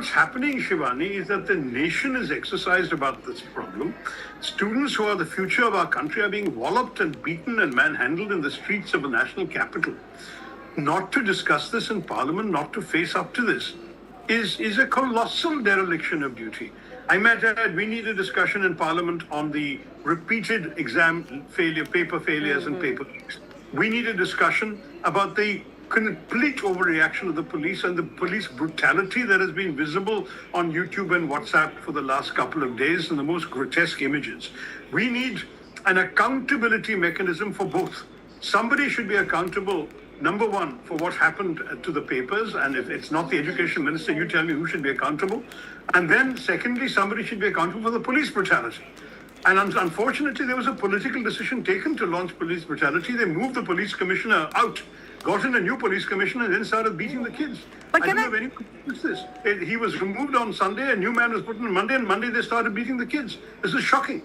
what's happening, Shivani, is that the nation is exercised about this problem. Students who are the future of our country are being walloped and beaten and manhandled in the streets of the national capital. Not to discuss this in Parliament, not to face up to this, is a colossal dereliction of duty. I might add, we need a discussion in Parliament on the repeated exam failure, paper failures and paper leaks. We need a discussion about the complete overreaction of the police and the police brutality that has been visible on YouTube and WhatsApp for the last couple of days, and the most grotesque images. We need an accountability mechanism for both. Somebody should be accountable, number one, for what happened to the papers, and if it's not the education minister, you tell me who should be accountable. And then secondly, somebody should be accountable for the police brutality. And unfortunately, there was a political decision taken to launch police brutality. They moved the police commissioner out, got in a new police commissioner, and then started beating the kids. But I don't know if anyone knows this. He was removed on Sunday, a new man was put in on Monday, and Monday they started beating the kids. This is shocking.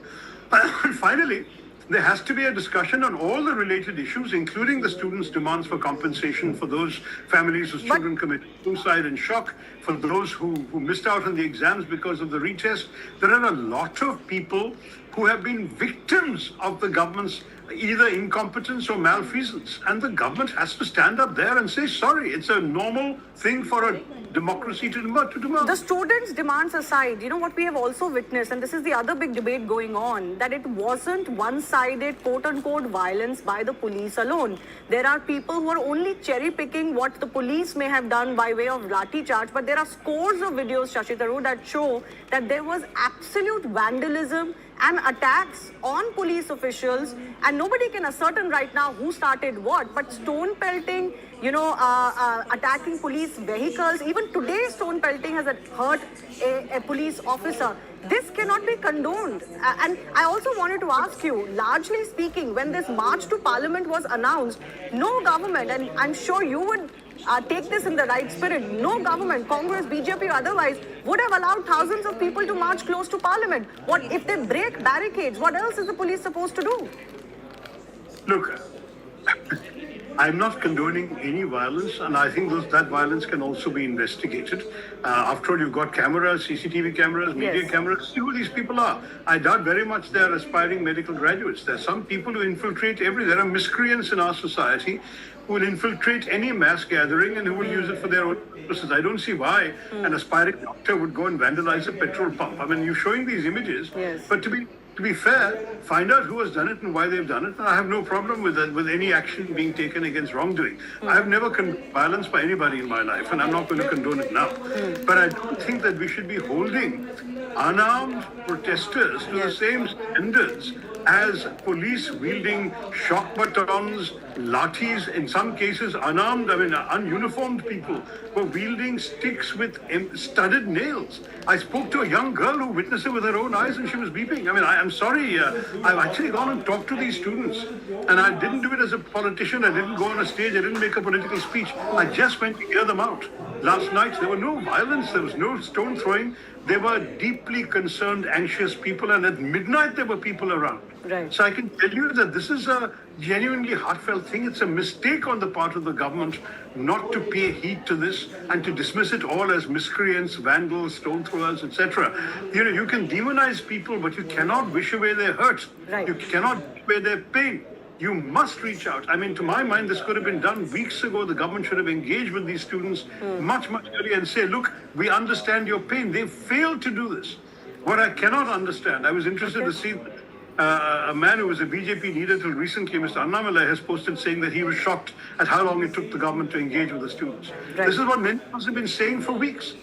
And finally, there has to be a discussion on all the related issues, including the students' demands for compensation for those families whose children committed suicide and shock, for those who missed out on the exams because of the retest. There are a lot of people who have been victims of the government's either incompetence or malfeasance. And the government has to stand up there and say, sorry, it's a normal thing for a democracy to demand. The students' demands aside, what we have also witnessed, and this is the other big debate going on, that it wasn't one-sided, quote-unquote, violence by the police alone. There are people who are only cherry-picking what the police may have done by way of lathi charge, but there are scores of videos, Shashi Tharoor, that show that there was absolute vandalism and attacks on police officials, and nobody can ascertain right now who started what, but stone pelting, attacking police vehicles, even today stone pelting has hurt a police officer. This cannot be condoned. And I also wanted to ask you, largely speaking, when this march to Parliament was announced, no government, and I'm sure you would take this in the right spirit, no government, Congress, BJP or otherwise, would have allowed thousands of people to march close to Parliament. What if they break barricades? What else is the police supposed to do? Look, I'm not condoning any violence, and I think that violence can also be investigated. After all, you've got cameras, CCTV cameras, media cameras. See who these people are. I doubt very much they're aspiring medical graduates. There are some people who infiltrate there are miscreants in our society who will infiltrate any mass gathering and who will use it for their own purposes. I don't see why an aspiring doctor would go and vandalize a petrol pump. I mean, you're showing these images, but to be fair, find out who has done it and why they've done it. And I have no problem with that, with any action being taken against wrongdoing. I have never condoned violence by anybody in my life, and I'm not going to condone it now. But I don't think that we should be holding unarmed protesters to the same standards as police wielding shock batons, lathis, in some cases unarmed, ununiformed people were wielding sticks with studded nails. I spoke to a young girl who witnessed it with her own eyes, and she was weeping. I'm sorry, I've actually gone and talked to these students, and I didn't do it as a politician. I didn't go on a stage. I didn't make a political speech. I just went to hear them out. Last night, there were no violence. There was no stone throwing. They were deeply concerned, anxious people, and at midnight, there were people around. Right. So I can tell you that this is a genuinely heartfelt thing. It's a mistake on the part of the government not to pay heed to this and to dismiss it all as miscreants, vandals, stone throwers, etc. You can demonize people, but you cannot wish away their hurt. Right. You cannot wish away their pain. You must reach out. To my mind, this could have been done weeks ago. The government should have engaged with these students much earlier and say, look, we understand your pain. They failed to do this. What I cannot understand, I was interested to see a man who was a BJP leader till recently, Mr. Annamalai, has posted saying that he was shocked at how long it took the government to engage with the students. Right. This is what many of us have been saying for weeks.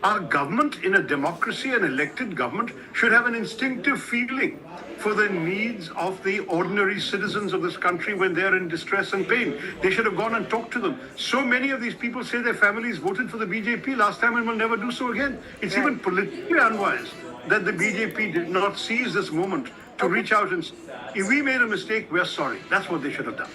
Our government, in a democracy, an elected government, should have an instinctive feeling for the needs of the ordinary citizens of this country when they're in distress and pain. They should have gone and talked to them. So many of these people say their families voted for the BJP last time and will never do so again. It's even politically unwise that the BJP did not seize this moment to reach out and say, if we made a mistake, we're sorry. That's what they should have done.